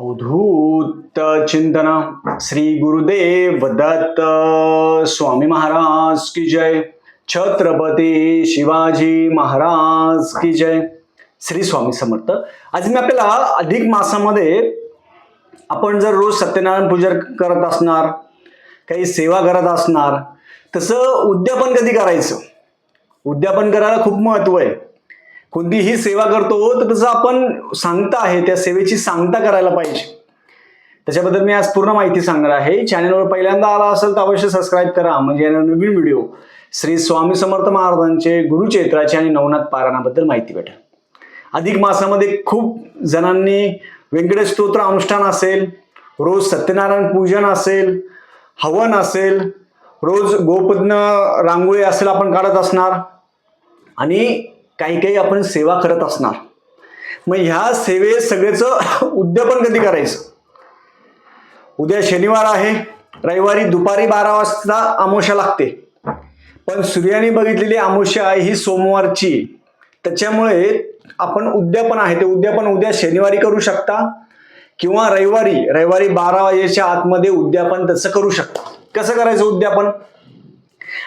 अवधूत चिंतन श्री गुरुदेव दत्त स्वामी महाराज की जय. छत्रपती शिवाजी महाराज की जय. श्री स्वामी समर्थ. आज मी आपल्याला अधिक मासामध्ये आपण जर रोज सत्यनारायण पूजा करत असणार, काही सेवा करत असणार, तसं उद्यापन कधी करायचं, उद्यापन करायला खूप महत्व आहे. कोणतीही सेवा करतो तर तसं आपण सांगता आहे त्या सेवेची सांगता करायला पाहिजे. त्याच्याबद्दल मी आज पूर्ण माहिती सांगणार आहे. चॅनलवर पहिल्यांदा आला असेल तर अवश्य सबस्क्राईब करा, म्हणजे नवीन व्हिडिओ श्री स्वामी समर्थ महाराजांचे गुरुचैत्राचे आणि नवनाथ पारायणाबद्दल माहिती भेटेल. अधिक मासामध्ये खूप जणांनी व्यंकटेश स्तोत्र अनुष्ठान असेल, रोज सत्यनारायण पूजन असेल, हवन असेल, रोज गोपज्ञ रांगोळी असेल आपण काढत असणार, आणि काही काही आपण सेवा करत असणार. मग ह्या सेवे सगळ्याचं उद्यापन कधी करायचं? उद्या शनिवार आहे, रविवारी दुपारी 12 वाजता अमावस्या लागते, पण सूर्याने बघितलेली अमावस्या आहे ही सोमवारची. त्याच्यामुळे आपण उद्यापन आहे ते उद्यापन उद्या शनिवारी करू शकता किंवा रविवारी 12 वाजेच्या आतमध्ये उद्यापन त्याचं करू शकता. कसं करायचं उद्यापन?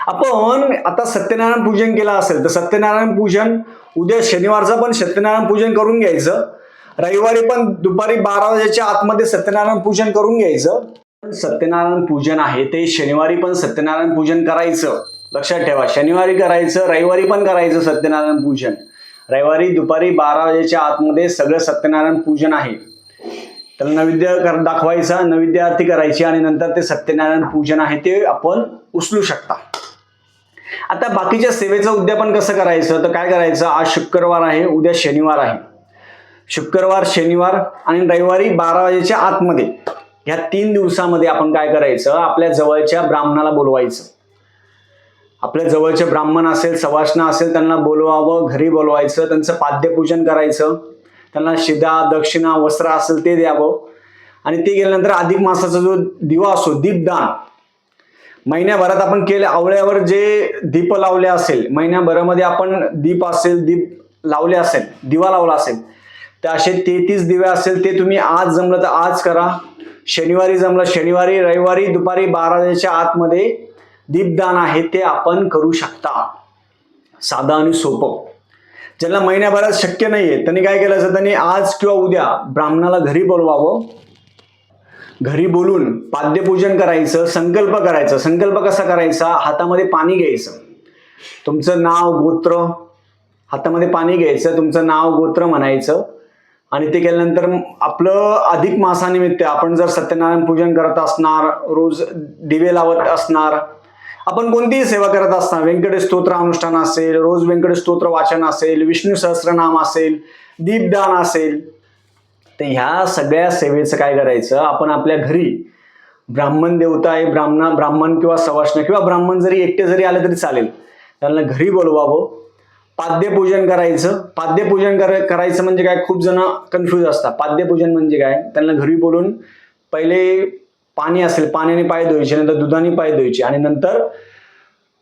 आपण आता सत्यनारायण पूजन केलं असेल तर सत्यनारायण पूजन उद्या शनिवारचं पण सत्यनारायण पूजन करून घ्यायचं, रविवारी पण दुपारी 12 वाजेच्या आतमध्ये सत्यनारायण पूजन करून घ्यायचं. सत्यनारायण पूजन आहे ते शनिवारी पण सत्यनारायण पूजन करायचं. लक्षात ठेवा, शनिवारी करायचं, रविवारी पण करायचं सत्यनारायण पूजन. रविवारी दुपारी 12 वाजेच्या आतमध्ये सगळं सत्यनारायण पूजन आहे. त्याला नैवेद्य दाखवायचा, नैवेद्य आरती करायची, आणि नंतर ते सत्यनारायण पूजन आहे ते आपण उचलू शकता. आता बाकीच्या सेवेचं उद्यापन कसं करायचं? तर काय करायचं, आज शुक्रवार आहे, उद्या शनिवार आहे. शुक्रवार, शनिवार आणि रविवारी 12 वाजेच्या आतमध्ये ह्या 3 दिवसामध्ये आपण काय करायचं, आपल्या जवळच्या ब्राह्मणाला बोलवायचं. आपल्या जवळचे ब्राह्मण असेल, सवाष्ण असेल, त्यांना बोलवावं, घरी बोलवायचं, त्यांचं पाद्यपूजन करायचं, त्यांना शिदा, दक्षिणा, वस्त्र असेल ते द्यावं. आणि ते गेल्यानंतर अधिक मासाचा जो दिवा असो, दीपदान, महिन्याभरात आपण केले आवळ्यावर जे दीप लावले असेल, महिन्याभरामध्ये आपण दीप असेल, दीप लावले असेल, दिवा लावला असेल, तर असे 33 दिवे असेल ते तुम्ही आज जमलं तर आज करा, शनिवारी जमलं शनिवारी, रविवारी दुपारी 12 वाजेच्या आतमध्ये दीपदान आहे ते आपण करू शकता. साधं आणि सोपं. ज्यांना महिन्याभरात शक्य नाहीये त्यांनी काय केलं, त्यांनी आज किंवा उद्या ब्राह्मणाला घरी बोलवावं, घरी बोलून पाद्यपूजन करायचं, संकल्प करायचं. संकल्प कसा करायचा? हातामध्ये पाणी घ्यायचं, तुमचं नाव गोत्र, हातामध्ये पाणी घ्यायचं, तुमचं नाव गोत्र म्हणायचं, आणि ते केल्यानंतर आपलं अधिक मासानिमित्त आपण जर सत्यनारायण पूजन करत असणार, रोज दिवे लावत असणार, आपण कोणतीही सेवा करत असणार, व्यंकटेश स्तोत्र अनुष्ठान असेल, रोज व्यंकटेश स्तोत्र वाचन असेल, विष्णू सहस्त्रनाम असेल, दीपदान असेल, तर ह्या सगळ्या सेवेचं काय करायचं, आपण आपल्या घरी ब्राह्मण देवता आहे, ब्राह्मण किंवा सवाष्ण किंवा ब्राह्मण जरी एकटे जरी आले तरी चालेल, त्यांना घरी बोलवावं, पाद्यपूजन करायचं. पाद्यपूजन करायचं म्हणजे काय, खूप जण कन्फ्यूज असतात. पाद्यपूजन म्हणजे काय, त्यांना घरी बोलून पहिले पाणी असेल, पाण्याने पाय धुवायचे, नंतर दुधाने पाय धुवायचे, आणि नंतर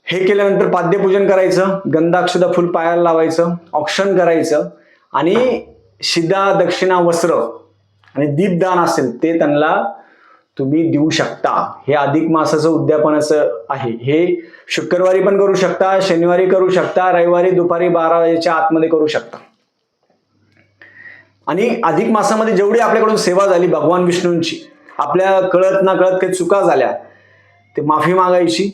हे केल्यानंतर पाद्यपूजन करायचं, गंधाक्षदा फुल पायाला लावायचं, औक्षण करायचं, आणि शिदा, दक्षिणा, वस्त्र आणि दीपदान असेल ते त्यांना तुम्ही देऊ शकता. हे अधिक मासाचं उद्यापनाचं आहे. हे शुक्रवारी पण करू शकता, शनिवारी करू शकता, रविवारी दुपारी 12 वाजेच्या आतमध्ये करू शकता. आणि अधिक मासामध्ये जेवढी आपल्याकडून सेवा झाली भगवान विष्णूंची, आपल्या कळत ना कळत काही चुका झाल्या ते माफी मागायची,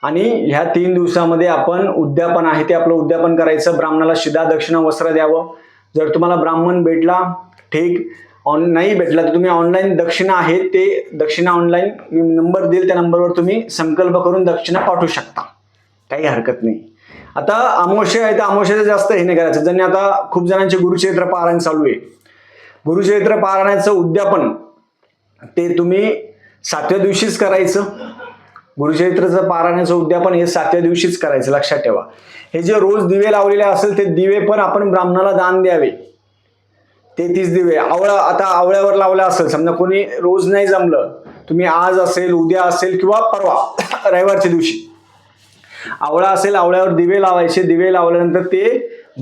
आणि ह्या 3 दिवसामध्ये आपण उद्यापन आहे ते आपलं उद्यापन करायचं. ब्राह्मणाला शिदा, दक्षिणा, वस्त्र द्यावं. जर तुम्हाला ब्राह्मण भेटला ठीक, नाही भेटला तर तुम्ही ऑनलाईन दक्षिणा आहे ते दक्षिणा ऑनलाईन मी नंबर देईल, त्या नंबरवर तुम्ही संकल्प करून दक्षिणा पाठवू शकता, काही हरकत नाही. आता अमावस्या आहे तर अमावस्याचं जास्त हे नाही करायचं. ज्यांनी आता खूप जणांचे गुरुचैत्र पारायण चालू आहे, गुरुचैत्र पारायणाचं उद्यापन ते तुम्ही 7व्या दिवशीच करायचं. गुरुचैत्राचं पारायणाचं उद्यापन हे 7व्या दिवशीच करायचं, लक्षात ठेवा. हे जे रोज दिवे लावलेले असेल ते दिवे पण आपण ब्राह्मणाला दान द्यावे. 33 दिवे आता आवळ्यावर लावला असेल, समजा कोणी रोज नाही जमलं, तुम्ही आज असेल, उद्या असेल किंवा परवा रविवारच्या दिवशी आवळा असेल, आवळ्यावर दिवे लावायचे, दिवे लावल्यानंतर ते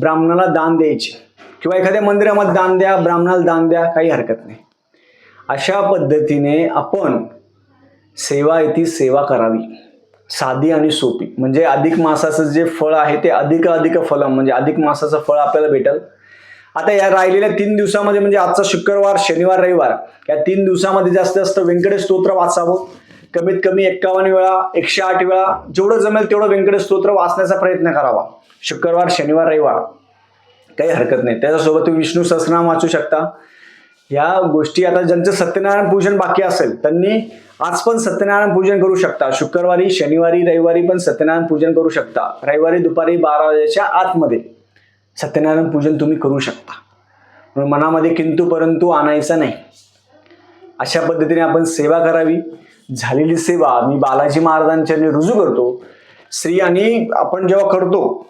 ब्राह्मणाला दान द्यायचे, किंवा एखाद्या मंदिरामध्ये दान द्या, ब्राह्मणाला दान द्या, काही हरकत नाही. अशा पद्धतीने आपण सेवा येती सेवा करावी, साधी आणि सोपी. म्हणजे अधिक मासाचं जे फळ आहे ते अधिक फलम, म्हणजे अधिक मासाचं फळ आपल्याला भेटेल. आता या राहिलेल्या 3 दिवसामध्ये, म्हणजे आजचा शुक्रवार, शनिवार, रविवार, या 3 दिवसामध्ये जास्तीत जास्त व्यंकटेश स्तोत्र वाचावं. कमीत कमी 51 वेळा, 108 वेळा, जेवढं जमेल तेवढं व्यंकटेश स्तोत्र वाचण्याचा प्रयत्न करावा. शुक्रवार, शनिवार, रविवार काही हरकत नाही. त्याच्यासोबत तुम्ही विष्णू सहस्रनाम वाचू शकता. या गोष्टी आता ज्यांचं सत्यनारायण पूजन बाकी असेल त्यांनी आज पण सत्यनारायण पूजन करू शकता. शुक्रवारी, शनिवारी, रविवारी पण सत्यनारायण पूजन करू शकता. रविवारी दुपारी 12 वाजेच्या आतमध्ये सत्यनारायण पूजन तुम्ही करू शकता. म्हणून मनामध्ये किंतु परंतु आणायचा नाही. अशा पद्धतीने आपण सेवा करावी. झालेली सेवा मी बालाजी महाराजांच्या रुजू करतो. श्री आणि आपण जेव्हा करतो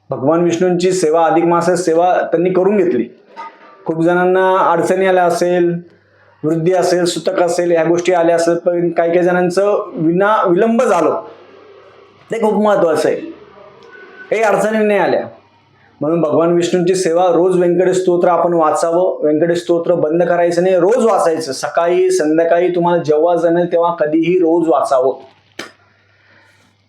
भगवान विष्णूंची सेवा, अधिक मासाची सेवा त्यांनी करून घेतली. खूप जणांना अडचणी आल्या असेल, वृद्धी असेल, सुतक असेल, ह्या गोष्टी आल्या असेल, पण काही जणांचं विलंब झालं. ते खूप महत्वाचं आहे. काही अडचणी नाही आल्या म्हणून भगवान विष्णूंची सेवा रोज व्यंकटेश स्तोत्र आपण वाचावं. व्यंकटेश स्तोत्र बंद करायचं नाही, रोज वाचायचं. सकाळी, संध्याकाळी, तुम्हाला जेव्हा जमेल तेव्हा कधीही रोज वाचावं.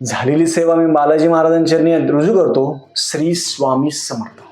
झालेली सेवा मी बालाजी महाराजांच्या रुजू करतो. श्री स्वामी समर्थ.